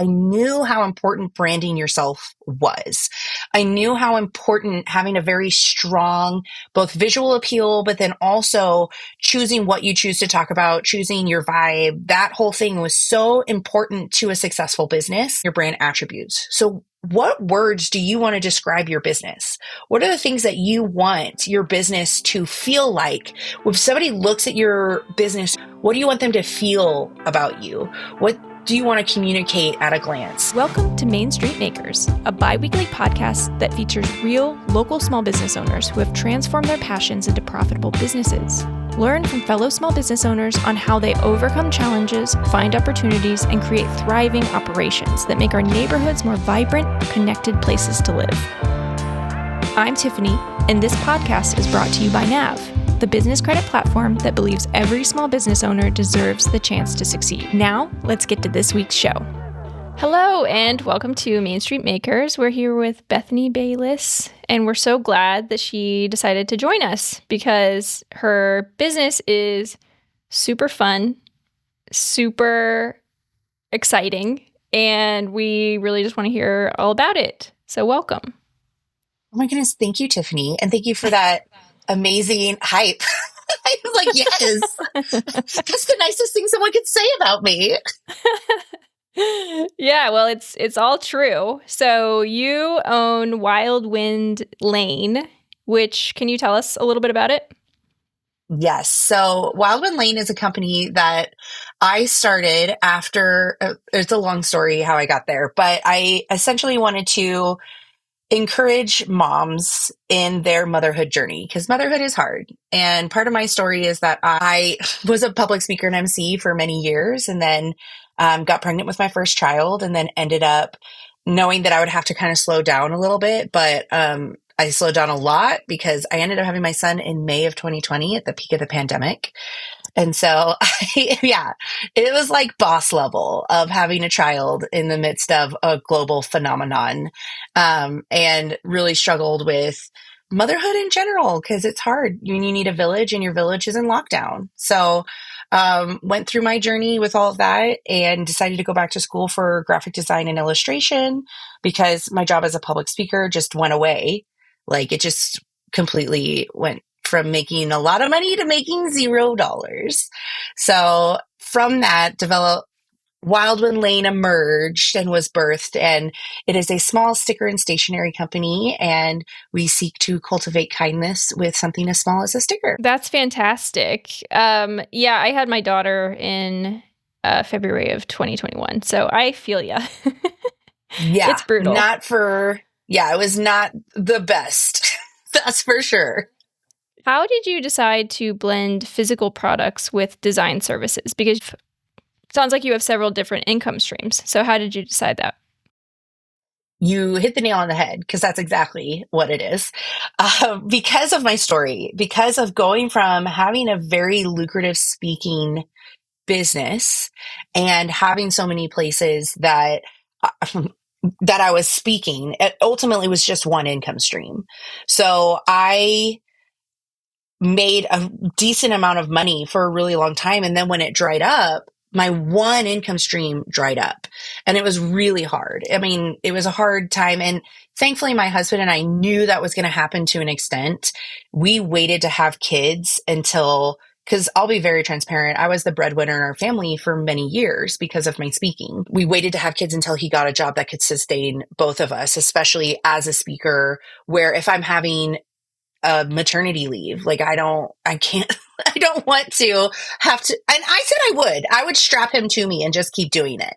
I knew how important branding yourself was. I knew how important having a very strong, both visual appeal, but then also choosing what you choose to talk about, choosing your vibe. That whole thing was so important to a successful business, your brand attributes. So what words do you want to describe your business? What are the things that you want your business to feel like? If somebody looks at your business, what do you want them to feel about you? What do you want to communicate at a glance? Welcome to Main Street Makers, a bi-weekly podcast that features real, local small business owners who have transformed their passions into profitable businesses. Learn from fellow small business owners on how they overcome challenges, find opportunities, and create thriving operations that make our neighborhoods more vibrant, connected places to live. I'm Tiffany, and this podcast is brought to you by Nav, the business credit platform that believes every small business owner deserves the chance to succeed. Now, let's get to this week's show. Hello, and welcome to Main Street Makers. We're here with Bethany Bayless, and we're so glad that she decided to join us because her business is super fun, super exciting, and we really just want to hear all about it. So welcome. Oh my goodness. Thank you, Tiffany. And thank you for that amazing hype. I was like, yes, that's the nicest thing someone could say about me. Yeah, well, it's all true. So you own Wildwind Lane, which can you tell us a little bit about it? Yes. So Wildwind Lane is a company that I started after, it's a long story how I got there, but I essentially wanted to encourage moms in their motherhood journey because motherhood is hard. And part of my story is that I was a public speaker and MC for many years and then got pregnant with my first child and then ended up knowing that I would have to kind of slow down a little bit. But I slowed down a lot because I ended up having my son in May of 2020 at the peak of the pandemic. And so, yeah, it was like boss level of having a child in the midst of a global phenomenon, and really struggled with motherhood in general because it's hard. You need a village and your village is in lockdown. So, went through my journey with all of that and decided to go back to school for graphic design and illustration because my job as a public speaker just went away. Like it just completely went from making a lot of money to making $0. So from that, Wildwind Lane emerged and was birthed, and it is a small sticker and stationery company, and we seek to cultivate kindness with something as small as a sticker. That's fantastic. Yeah, I had my daughter in February of 2021, so I feel ya. Yeah, It's brutal. It was not the best. That's for sure. How did you decide to blend physical products with design services? Because it sounds like you have several different income streams. So how did you decide that? You hit the nail on the head because that's exactly what it is. Because of my story, because of going from having a very lucrative speaking business and having so many places that that I was speaking, it ultimately was just one income stream. So I made a decent amount of money for a really long time. And then when it dried up, my one income stream dried up and it was really hard. I mean, it was a hard time. And thankfully, my husband and I knew that was going to happen to an extent. We waited to have kids because I'll be very transparent. I was the breadwinner in our family for many years because of my speaking. We waited to have kids until he got a job that could sustain both of us, especially as a speaker, where if I'm having a maternity leave. Like I don't want to have to, and I said I would strap him to me and just keep doing it,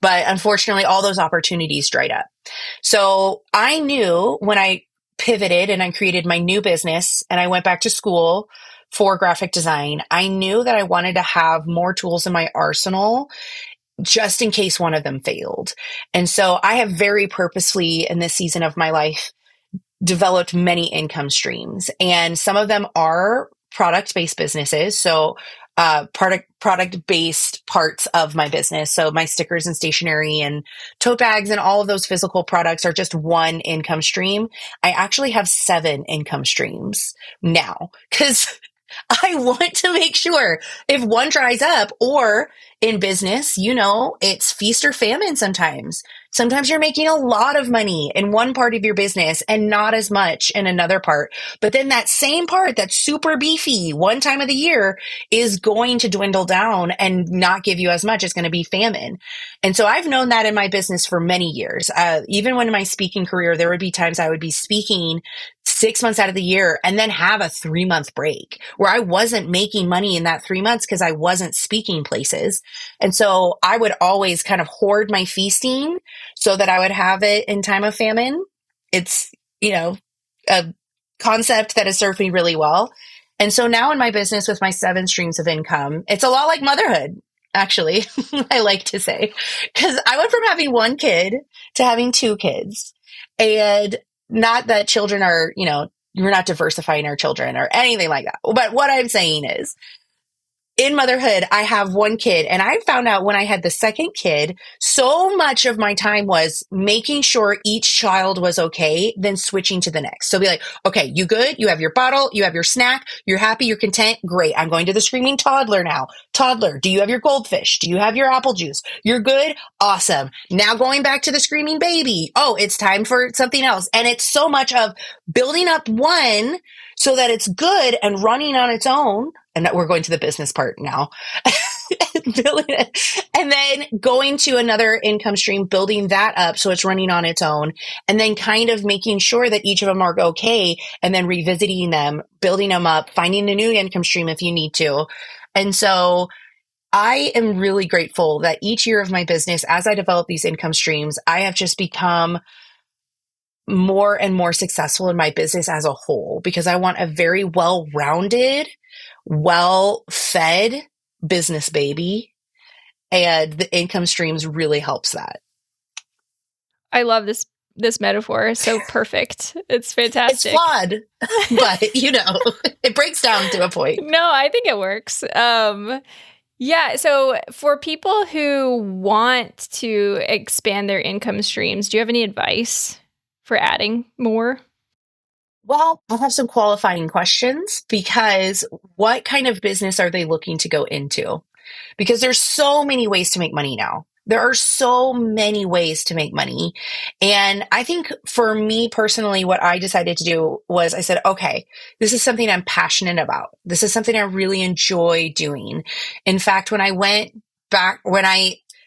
but unfortunately all those opportunities dried up. So I knew when I pivoted and I created my new business and I went back to school for graphic design, I knew that I wanted to have more tools in my arsenal just in case one of them failed. And so I have very purposefully in this season of my life developed many income streams, and some of them are product-based businesses. So product-based parts of my business. So my stickers and stationery and tote bags and all of those physical products are just one income stream. I actually have 7 income streams now because I want to make sure if one dries up, or in business, it's feast or famine sometimes. Sometimes you're making a lot of money in one part of your business and not as much in another part. But then that same part that's super beefy one time of the year is going to dwindle down and not give you as much. It's going to be famine. And so I've known that in my business for many years. Even when in my speaking career, there would be times I would be speaking 6 months out of the year and then have a 3 month break where I wasn't making money in that 3 months because I wasn't speaking places. And so I would always kind of hoard my feasting so that I would have it in time of famine. It's, a concept that has served me really well. And so now in my business with my 7 streams of income, it's a lot like motherhood, actually, I like to say, because I went from having one kid to having 2 kids. And not that children are, we're not diversifying our children or anything like that. But what I'm saying is, in motherhood, I have one kid, and I found out when I had the second kid, so much of my time was making sure each child was okay, then switching to the next. So be like, okay, you good? You have your bottle, you have your snack, you're happy, you're content. Great. I'm going to the screaming toddler now. Toddler, do you have your goldfish? Do you have your apple juice? You're good? Awesome. Now going back to the screaming baby. Oh, it's time for something else. And it's so much of building up one so that it's good and running on its own. And that we're going to the business part now. And then going to another income stream, building that up so it's running on its own, and then kind of making sure that each of them are okay, and then revisiting them, building them up, finding a new income stream if you need to. And so I am really grateful that each year of my business, as I develop these income streams, I have just become more and more successful in my business as a whole, because I want a very well-rounded, well-fed business baby, and the income streams really helps that. I love this metaphor. It's so perfect. It's It's fantastic. flawed, but it breaks down to a point. No, I think it works. Yeah. So for people who want to expand their income streams, do you have any advice for adding more? Well, I'll have some qualifying questions, because what kind of business are they looking to go into? Because there's so many ways to make money now. There are so many ways to make money. And I think for me personally, what I decided to do was I said, okay, this is something I'm passionate about. This is something I really enjoy doing. In fact, when I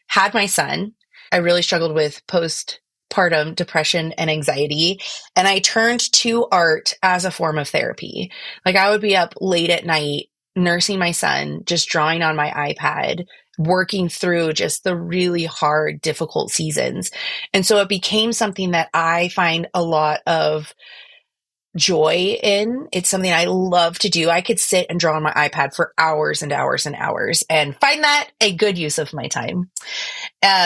had my son, I really struggled with postpartum depression and anxiety. And I turned to art as a form of therapy. Like, I would be up late at night nursing my son, just drawing on my iPad, working through just the really hard, difficult seasons. And so it became something that I find a lot of joy in. It's something I love to do. I could sit and draw on my iPad for hours and hours and hours and find that a good use of my time,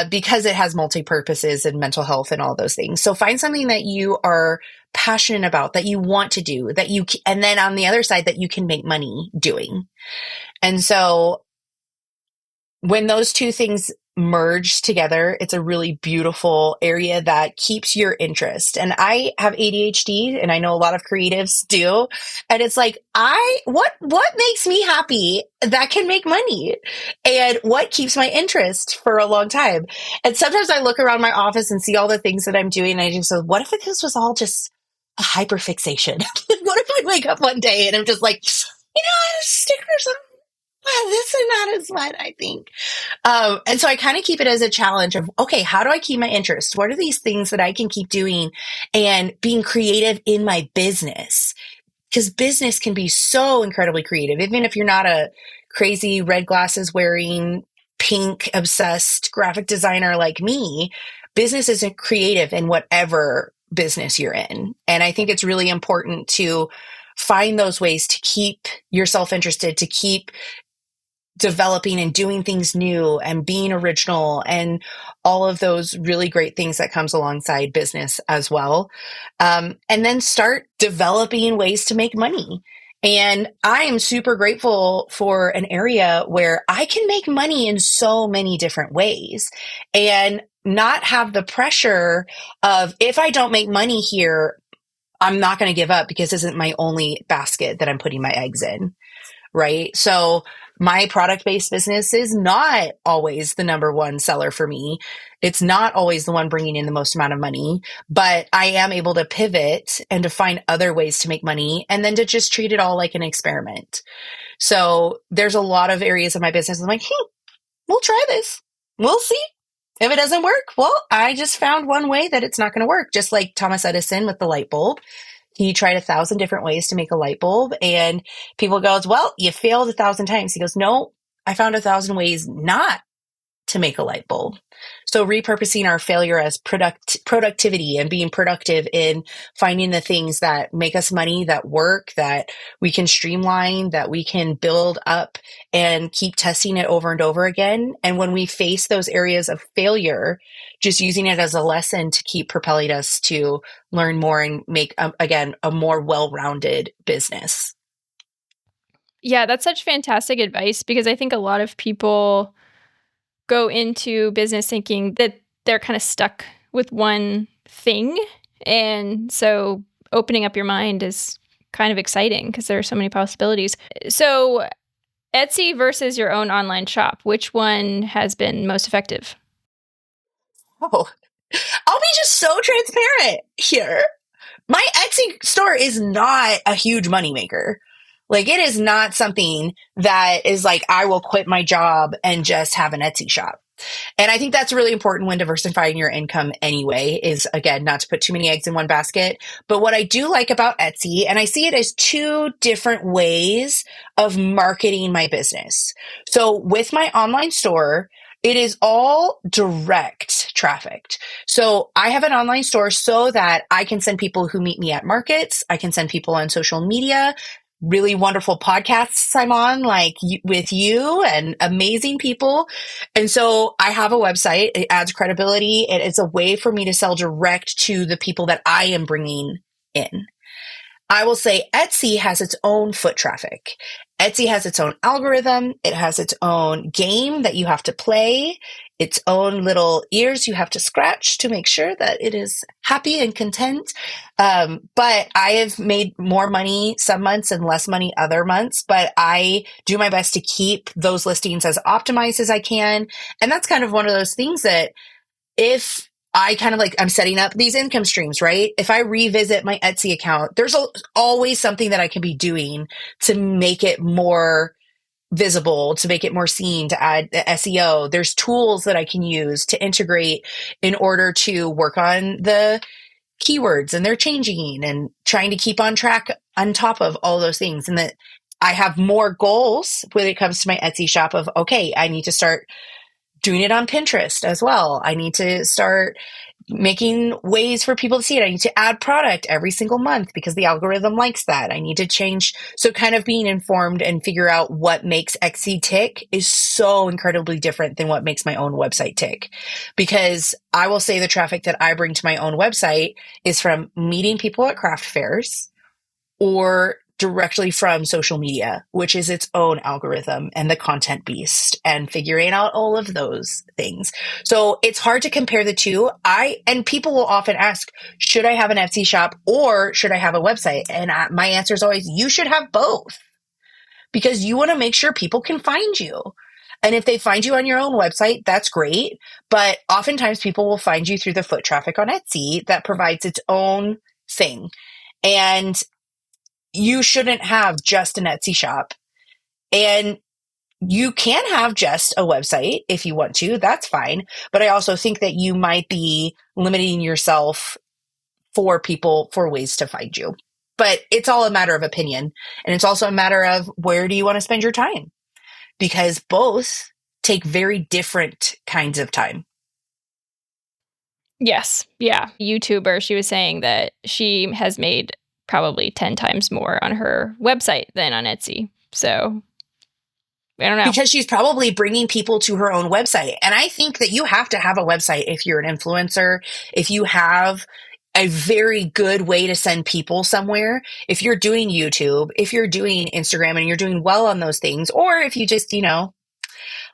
because it has multi-purposes and mental health and all those things. So find something that you are passionate about, that you want to do, and then on the other side, that you can make money doing. And so when those two things merge together, it's a really beautiful area that keeps your interest. And I have ADHD, and I know a lot of creatives do. And it's like, what makes me happy that can make money, and what keeps my interest for a long time. And sometimes I look around my office and see all the things that I'm doing, and I just say, what if this was all just a hyperfixation? What if I wake up one day and I'm just like, stickers, this is not as fun, I think. And so I kind of keep it as a challenge of, okay, how do I keep my interest? What are these things that I can keep doing and being creative in my business? Because business can be so incredibly creative, even if you're not a crazy red glasses wearing, pink obsessed graphic designer like me. Business isn't creative in whatever business you're in. And I think it's really important to find those ways to keep yourself interested, to keep developing and doing things new and being original and all of those really great things that comes alongside business as well. And then start developing ways to make money. And I am super grateful for an area where I can make money in so many different ways and not have the pressure of, if I don't make money here, I'm not going to give up, because this isn't my only basket that I'm putting my eggs in. right? So my product based business is not always the number one seller for me. It's not always the one bringing in the most amount of money, but I am able to pivot and to find other ways to make money and then to just treat it all like an experiment. So there's a lot of areas of my business. I'm like, hey, we'll try this. We'll see. If it doesn't work, well, I just found one way that it's not going to work. Just like Thomas Edison with the light bulb. He tried 1,000 different ways to make a light bulb, and people goes, well, you failed 1,000 times. He goes, no, I found 1,000 ways not to make a light bulb. So repurposing our failure as productivity and being productive in finding the things that make us money, that work, that we can streamline, that we can build up and keep testing it over and over again. And when we face those areas of failure, just using it as a lesson to keep propelling us to learn more and make, again, a more well-rounded business. Yeah, that's such fantastic advice because I think a lot of people go into business thinking that they're kind of stuck with one thing. And so opening up your mind is kind of exciting because there are so many possibilities. So Etsy versus your own online shop, which one has been most effective? Oh, I'll be just so transparent here. My Etsy store is not a huge moneymaker. Like, it is not something that is like, I will quit my job and just have an Etsy shop. And I think that's really important when diversifying your income anyway, is again, not to put too many eggs in one basket. But what I do like about Etsy, and I see it as two different ways of marketing my business. So with my online store, it is all direct trafficked. So I have an online store so that I can send people who meet me at markets. I can send people on social media, really wonderful podcasts I'm on, like with you and amazing people. And so I have a website. It adds credibility. It is a way for me to sell direct to the people that I am bringing in. I will say Etsy has its own foot traffic. Etsy has its own algorithm. It has its own game that you have to play, its own little ears you have to scratch to make sure that it is happy and content. But I have made more money some months and less money other months, but I do my best to keep those listings as optimized as I can. And that's kind of one of those things that if I kind of like, I'm setting up these income streams, right? If I revisit my Etsy account, there's always something that I can be doing to make it more visible, to make it more seen, to add the SEO. There's tools that I can use to integrate in order to work on the keywords, and they're changing and trying to keep on track on top of all those things. And that I have more goals when it comes to my Etsy shop of, okay, I need to start doing it on Pinterest as well. I need to start making ways for people to see it. I need to add product every single month because the algorithm likes that. I need to change. So kind of being informed and figure out what makes Etsy tick is so incredibly different than what makes my own website tick. Because I will say the traffic that I bring to my own website is from meeting people at craft fairs or directly from social media, which is its own algorithm and the content beast, and figuring out all of those things. So it's hard to compare the two. And people will often ask, should I have an Etsy shop or should I have a website? And my answer is always, you should have both, because you want to make sure people can find you. And if they find you on your own website, that's great. But oftentimes people will find you through the foot traffic on Etsy that provides its own thing. And you shouldn't have just an Etsy shop. And you can have just a website if you want to, that's fine. But I also think that you might be limiting yourself for people for ways to find you. But it's all a matter of opinion. And it's also a matter of where do you want to spend your time? Because both take very different kinds of time. Yes. Yeah. YouTuber, she was saying that she has made probably 10 times more on her website than on Etsy. So I don't know. Because she's probably bringing people to her own website. And I think that you have to have a website if you're an influencer, if you have a very good way to send people somewhere. If you're doing YouTube, if you're doing Instagram and you're doing well on those things, or if you just,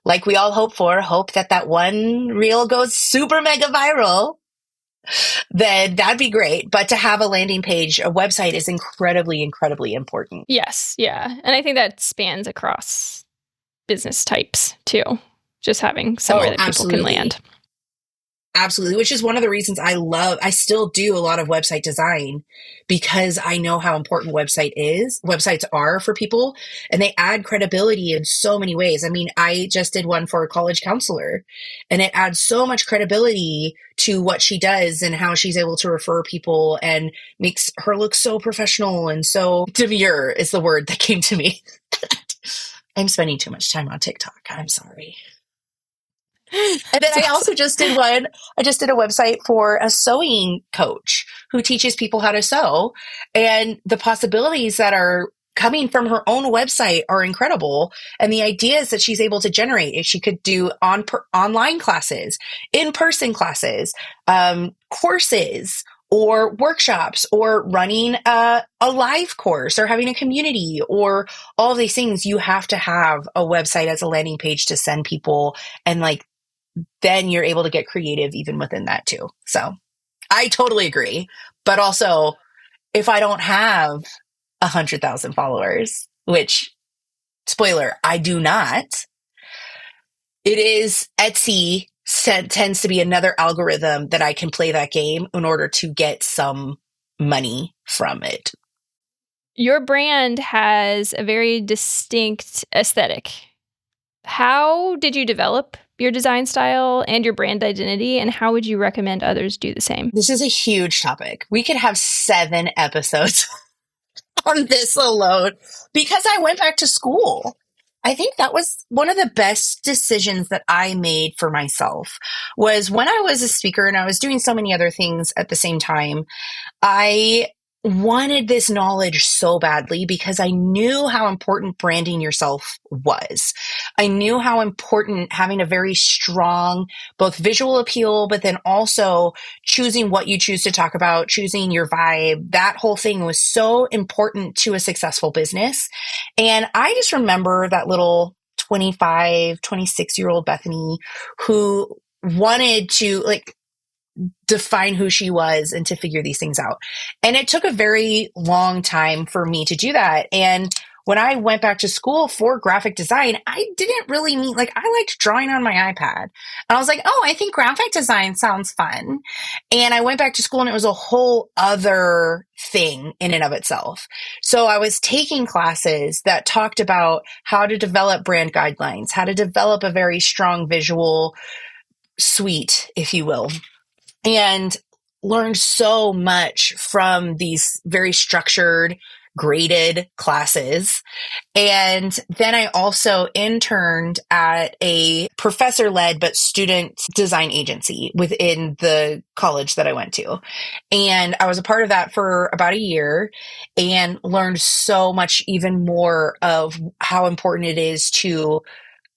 like we all hope that that one reel goes super mega viral. then that'd be great. But to have a landing page, a website is incredibly, incredibly important. Yes. Yeah. And I think that spans across business types too. Just having somewhere Oh, that people can absolutely. land. Absolutely, which is one of the reasons I still do a lot of website design because I know how important websites are for people, and they add credibility in so many ways. I mean, I just did one for a college counselor, and it adds so much credibility to what she does and how she's able to refer people and makes her look so professional and so demure is the word that came to me. I'm spending too much time on TikTok. I'm sorry. And then I also just did one. I just did a website for a sewing coach who teaches people how to sew. And the possibilities that are coming from her own website are incredible. And the ideas that she's able to generate, if she could do online classes, in-person classes, courses, or workshops, or running a live course, or having a community, or all of these things, you have to have a website as a landing page to send people and like then you're able to get creative even within that too. So I totally agree. But also, if I don't have 100,000 followers, which spoiler, I do not, it is Etsy tends to be another algorithm that I can play that game in order to get some money from it. Your brand has a very distinct aesthetic. How did you develop your design style and your brand identity, and how would you recommend others do the same? This is a huge topic. We could have 7 episodes on this alone because I went back to school. I think that was one of the best decisions that I made for myself was when I was a speaker and I was doing so many other things at the same time. I wanted this knowledge so badly because I knew how important branding yourself was. I knew how important having a very strong, both visual appeal, but then also choosing what you choose to talk about, choosing your vibe, that whole thing was so important to a successful business. And I just remember that little 25, 26-year-old Bethany who wanted to like define who she was and to figure these things out. And it took a very long time for me to do that. And when I went back to school for graphic design, I didn't really need, like, I liked drawing on my iPad. And I was like, oh, I think graphic design sounds fun. And I went back to school and it was a whole other thing in and of itself. So I was taking classes that talked about how to develop brand guidelines, how to develop a very strong visual suite, if you will, and learned so much from these very structured, graded classes. And then I also interned at a professor led but student design agency within the college that I went to. And I was a part of that for about a year and learned so much even more of how important it is to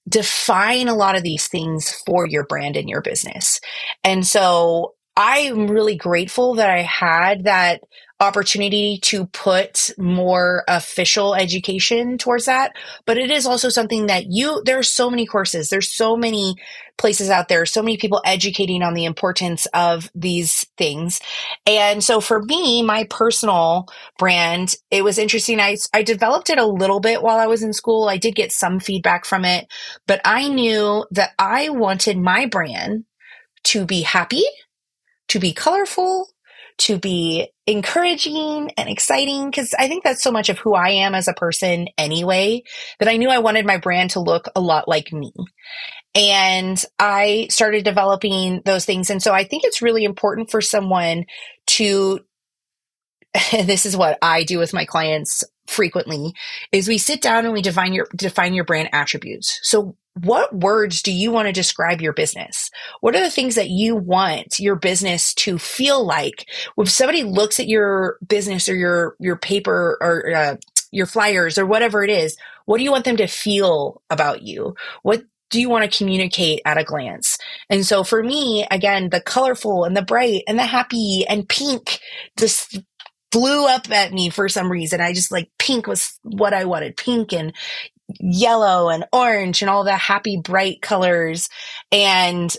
define a lot of these things for your brand and your business. And so I'm really grateful that I had that opportunity to put more official education towards that. But it is also something that there are so many courses, there's so many places out there, so many people educating on the importance of these things. And so for me, my personal brand, it was interesting. I developed it a little bit while I was in school. I did get some feedback from it, but I knew that I wanted my brand to be happy, to be colorful, to be encouraging and exciting, because I think that's so much of who I am as a person anyway, that I knew I wanted my brand to look a lot like me. And I started developing those things. And so I think it's really important for someone to, this is what I do with my clients frequently, is we sit down and we define your brand attributes. So what words do you want to describe your business? What are the things that you want your business to feel like? If somebody looks at your business or your paper or your flyers or whatever it is, what do you want them to feel about you? What do you want to communicate at a glance? And so for me, again, the colorful and the bright and the happy and pink just blew up at me for some reason. I just like pink was what I wanted. Pink and yellow and orange and all the happy, bright colors. And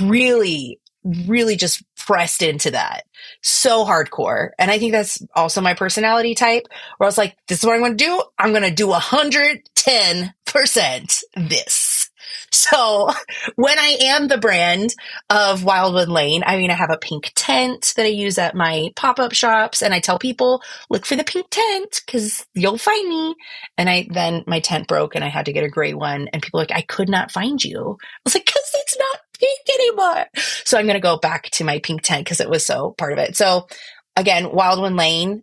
really, really just pressed into that so hardcore. And I think that's also my personality type where I was like, this is what I'm going to do. I'm going to do 110% this. So when I am the brand of Wildwind Lane, I mean, I have a pink tent that I use at my pop-up shops, and I tell people, look for the pink tent because you'll find me. And then my tent broke and I had to get a gray one. And people are like, I could not find you. I was like, because it's not pink anymore. So I'm going to go back to my pink tent because it was so part of it. So again, Wildwind Lane,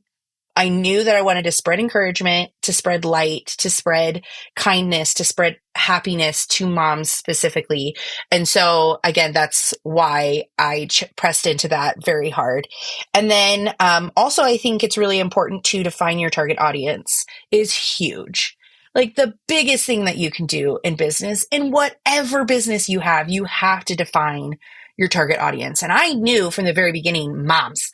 I knew that I wanted to spread encouragement, to spread light, to spread kindness, to spread happiness to moms specifically. And so again, that's why I pressed into that very hard. And then also, I think it's really important to define your target audience is huge. Like the biggest thing that you can do in business, in whatever business you have to define your target audience. And I knew from the very beginning, moms.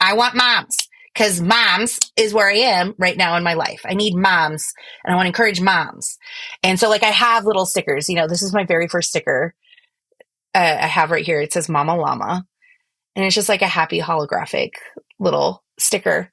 I want moms because moms is where I am right now in my life. I need moms and I want to encourage moms. And so like I have little stickers, this is my very first sticker I have right here. It says Mama Llama, and it's just like a happy holographic little sticker.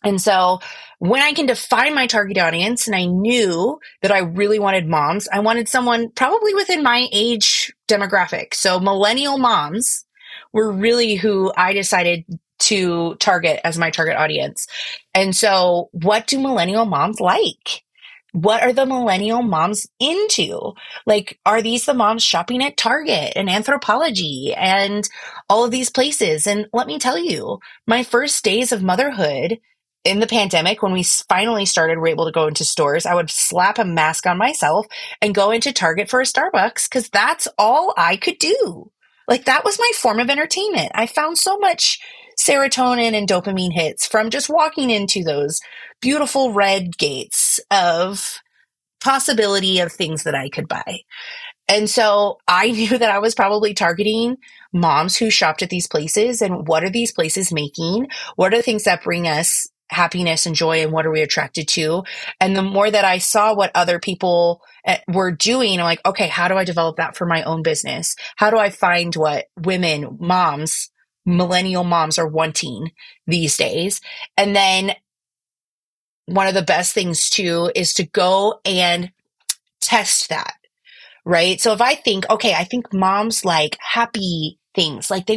And so when I can define my target audience, and I knew that I really wanted moms, I wanted someone probably within my age demographic. So millennial moms were really who I decided to target as my target audience. And so what do millennial moms like? What are the millennial moms into? Like, are these the moms shopping at Target and Anthropologie and all of these places? And let me tell you, my first days of motherhood in the pandemic, when we finally started, we're able to go into stores, I would slap a mask on myself and go into Target for a Starbucks because that's all I could do. Like that was my form of entertainment. I found so much serotonin and dopamine hits from just walking into those beautiful red gates of possibility of things that I could buy. And so I knew that I was probably targeting moms who shopped at these places. And what are these places making? What are the things that bring us happiness and joy? And what are we attracted to? And the more that I saw what other people were doing, I'm like, okay, how do I develop that for my own business? How do I find what women, moms, millennial moms are wanting these days? And then one of the best things too is to go and test that. Right. So if I think, okay, I think moms like happy things like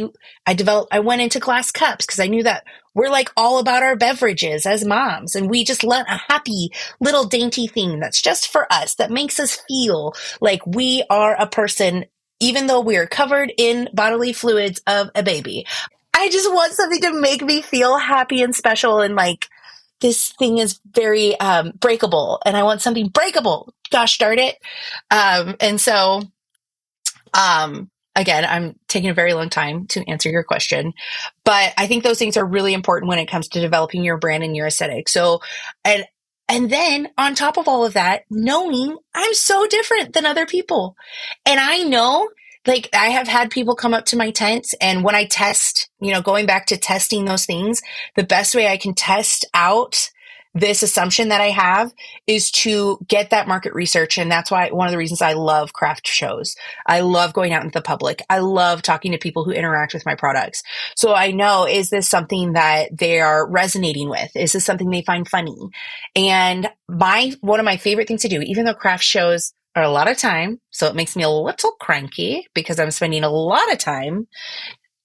I went into glass cups because I knew that we're like all about our beverages as moms. And we just want a happy little dainty thing that's just for us, that makes us feel like we are a person, even though we are covered in bodily fluids of a baby. I just want something to make me feel happy and special. And like, this thing is very breakable and I want something breakable. Gosh darn it. And so, again, I'm taking a very long time to answer your question, but I think those things are really important when it comes to developing your brand and your aesthetic. So, and then on top of all of that, knowing I'm so different than other people. And I know, like, I have had people come up to my tents, and when I test, going back to testing those things, the best way I can test out this assumption that I have is to get that market research. And that's why one of the reasons I love craft shows. I love going out into the public. I love talking to people who interact with my products. So I know, is this something that they are resonating with? Is this something they find funny? And one of my favorite things to do, even though craft shows are a lot of time, so it makes me a little cranky because I'm spending a lot of time,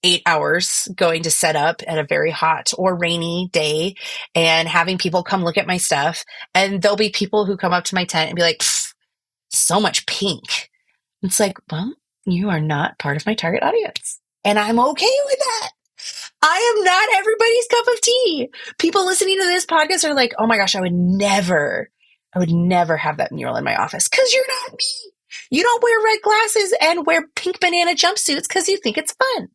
8 hours going to set up at a very hot or rainy day and having people come look at my stuff. And there'll be people who come up to my tent and be like, so much pink. It's like, well, you are not part of my target audience. And I'm okay with that. I am not everybody's cup of tea. People listening to this podcast are like, oh my gosh, I would never have that mural in my office because you're not me. You don't wear red glasses and wear pink banana jumpsuits because you think it's fun.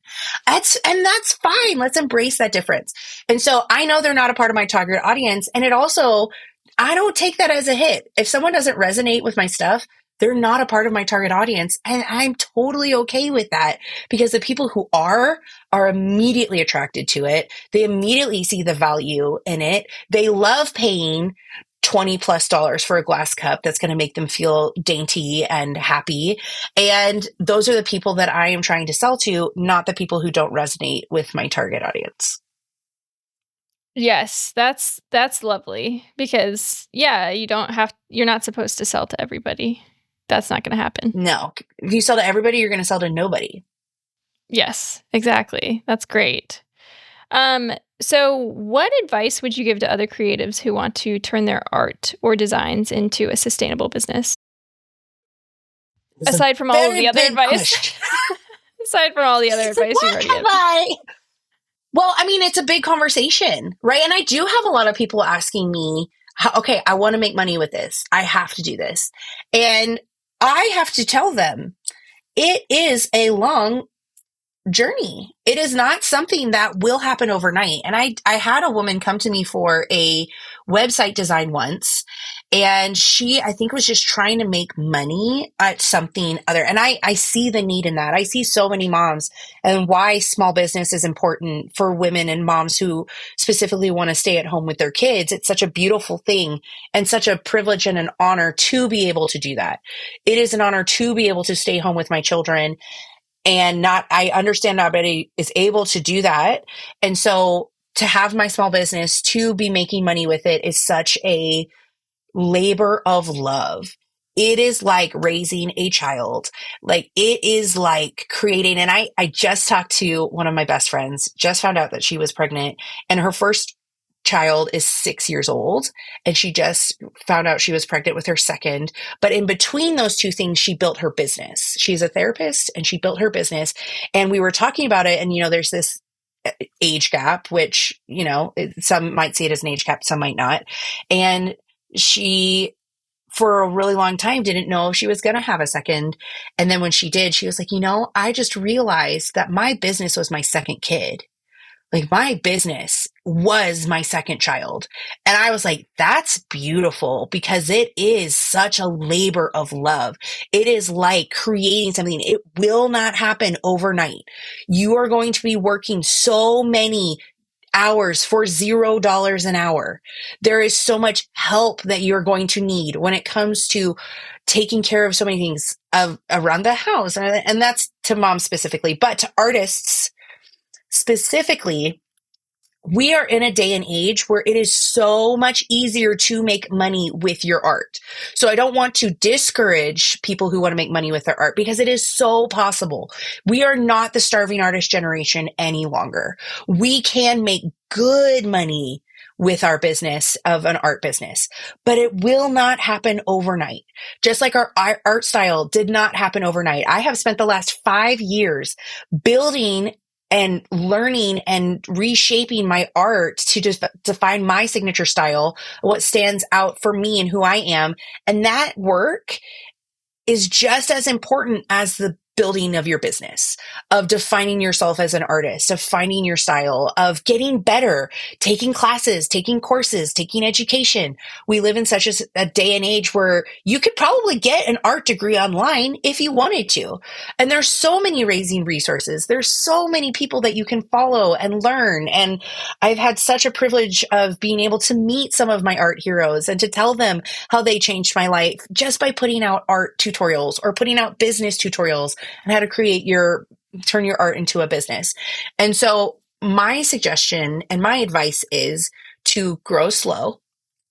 That's fine. Let's embrace that difference. And so I know they're not a part of my target audience. And I don't take that as a hit. If someone doesn't resonate with my stuff, they're not a part of my target audience. And I'm totally okay with that because the people who are immediately attracted to it. They immediately see the value in it. They love paying $20+ for a glass cup that's going to make them feel dainty and happy. And those are the people that I am trying to sell to, not the people who don't resonate with my target audience. Yes, that's lovely because yeah, you're not supposed to sell to everybody. That's not going to happen. No, if you sell to everybody, you're going to sell to nobody. Yes, exactly. That's great. So what advice would you give to other creatives who want to turn their art or designs into a sustainable business? It's a Aside from all of very the other big advice. question. Aside from all the other So advice you've what already have given. Well, I mean, it's a big conversation, right? And I do have a lot of people asking me, okay, I want to make money with this. I have to do this. And I have to tell them it is a long journey. It is not something that will happen overnight. And I had a woman come to me for a website design once, and she, I think, was just trying to make money at something other. And I see the need in that. I see so many moms and why small business is important for women and moms who specifically want to stay at home with their kids. It's such a beautiful thing and such a privilege and an honor to be able to do that. It is an honor to be able to stay home with my children, and I understand not everybody is able to do that. And so to have my small business, to be making money with it, is such a labor of love. It is like raising a child. Like, it is like creating. And I just talked to one of my best friends, just found out that she was pregnant, and her first child is 6 years old. And she just found out she was pregnant with her second. But in between those two things, she built her business. She's a therapist and she built her business. And we were talking about it. And, there's this age gap, which, some might see it as an age gap, some might not. And she, for a really long time, didn't know if she was going to have a second. And then when she did, she was like, I just realized that my business was my second kid. Like, my business was my second child. And I was like, that's beautiful, because it is such a labor of love. It is like creating something. It will not happen overnight. You are going to be working so many hours for $0 an hour. There is so much help that you're going to need when it comes to taking care of so many things around the house. And that's to moms specifically, but to artists specifically, we are in a day and age where it is so much easier to make money with your art. So I don't want to discourage people who want to make money with their art, because it is so possible. We are not the starving artist generation any longer. We can make good money with our business of an art business, but it will not happen overnight. Just like our art style did not happen overnight. I have spent the last 5 years building and learning and reshaping my art to just define my signature style, what stands out for me and who I am. And that work is just as important as the building of your business, of defining yourself as an artist, of finding your style, of getting better, taking classes, taking courses, taking education. We live in such a day and age where you could probably get an art degree online if you wanted to. And there's so many raising resources. There's so many people that you can follow and learn. And I've had such a privilege of being able to meet some of my art heroes and to tell them how they changed my life just by putting out art tutorials or putting out business tutorials and how to turn your art into a business. And so my suggestion and my advice is to grow slow.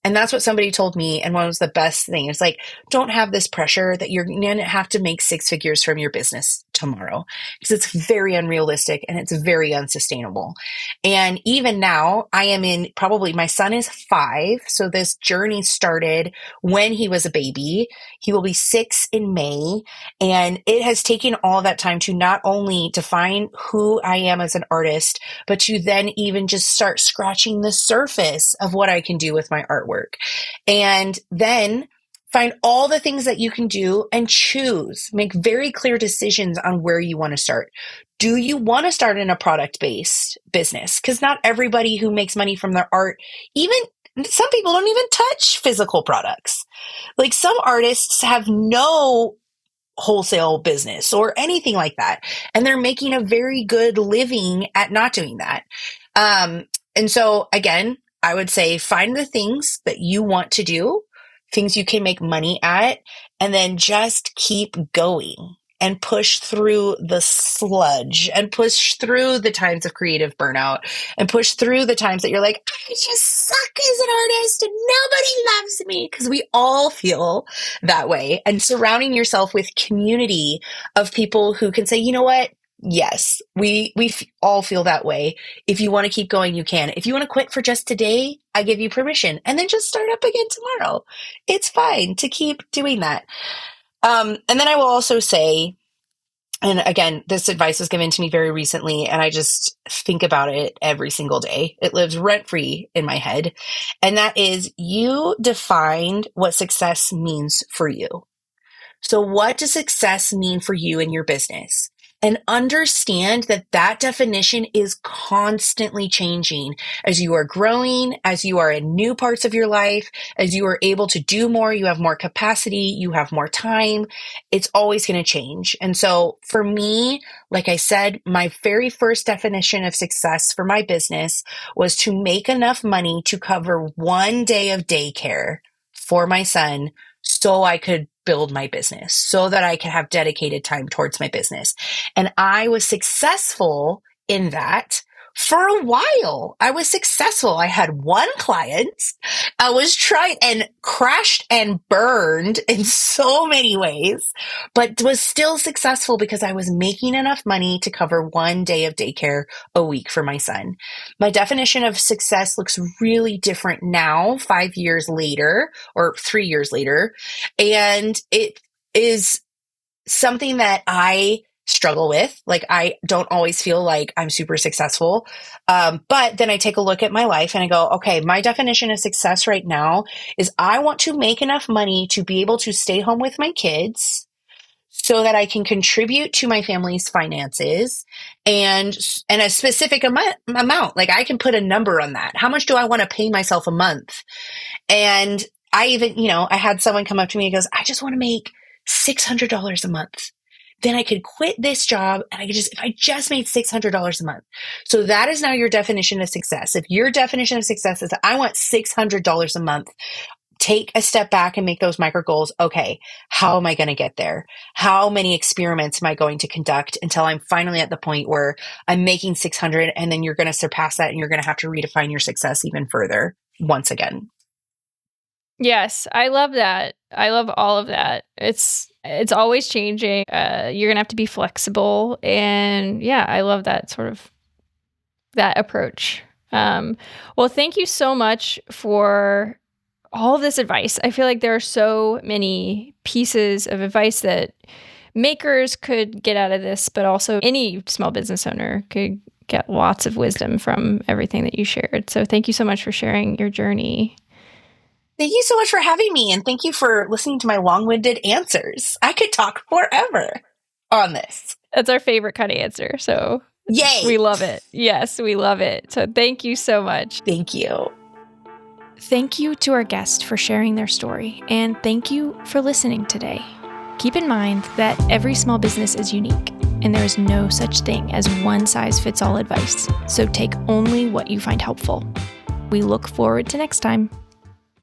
And that's what somebody told me. And one was the best thing. It's like, don't have this pressure that you're going to have to make 6 figures from your business tomorrow, because it's very unrealistic and it's very unsustainable. And even now, I am in, probably, my son is 5. So this journey started when he was a baby. He will be 6 in May. And it has taken all that time to not only define who I am as an artist, but to then even just start scratching the surface of what I can do with my artwork. And then find all the things that you can do and make very clear decisions on where you want to start. Do you want to start in a product-based business? Because not everybody who makes money from their art, even some people don't even touch physical products. Like, some artists have no wholesale business or anything like that, and they're making a very good living at not doing that. And so again, I would say find the things that you want to do, things you can make money at, and then just keep going and push through the sludge and push through the times of creative burnout and push through the times that you're like, I just suck as an artist and nobody loves me. Because we all feel that way. And surrounding yourself with community of people who can say, you know what? Yes, we all feel that way. If you want to keep going, you can. If you want to quit for just today, I give you permission. And then just start up again tomorrow. It's fine to keep doing that. And then I will also say, and again, this advice was given to me very recently, and I just think about it every single day. It lives rent free in my head. And that is, you defined what success means for you. So what does success mean for you in your business? And understand that that definition is constantly changing as you are growing, as you are in new parts of your life, as you are able to do more, you have more capacity, you have more time. It's always going to change. And so for me, like I said, my very first definition of success for my business was to make enough money to cover one day of daycare for my son so I could build my business, so that I could have dedicated time towards my business. And I was successful in that for a while. I was successful. I had one client. I was trying and crashed and burned in so many ways, but was still successful because I was making enough money to cover one day of daycare a week for my son. My definition of success looks really different now, 5 years later or 3 years later. And it is something that I struggle with. Like, I don't always feel like I'm super successful. But then I take a look at my life and I go, okay, my definition of success right now is I want to make enough money to be able to stay home with my kids so that I can contribute to my family's finances and a specific amount. Like, I can put a number on that. How much do I want to pay myself a month? And I even, I had someone come up to me and goes, I just want to make $600 a month. Then I could quit this job and if I just made $600 a month. So that is now your definition of success. If your definition of success is that I want $600 a month, take a step back and make those micro goals. Okay, how am I going to get there? How many experiments am I going to conduct until I'm finally at the point where I'm making 600, and then you're going to surpass that and you're going to have to redefine your success even further once again. Yes, I love that. I love all of that. It's always changing. You're gonna have to be flexible, and yeah, I love that that approach. Well, thank you so much for all of this advice. I feel like there are so many pieces of advice that makers could get out of this, but also any small business owner could get lots of wisdom from everything that you shared. So thank you so much for sharing your journey. Thank you so much for having me, and thank you for listening to my long-winded answers. I could talk forever on this. That's our favorite kind of answer, so yay! We love it. Yes, we love it. So thank you so much. Thank you. Thank you to our guest for sharing their story, and thank you for listening today. Keep in mind that every small business is unique, and there is no such thing as one-size-fits-all advice, so take only what you find helpful. We look forward to next time.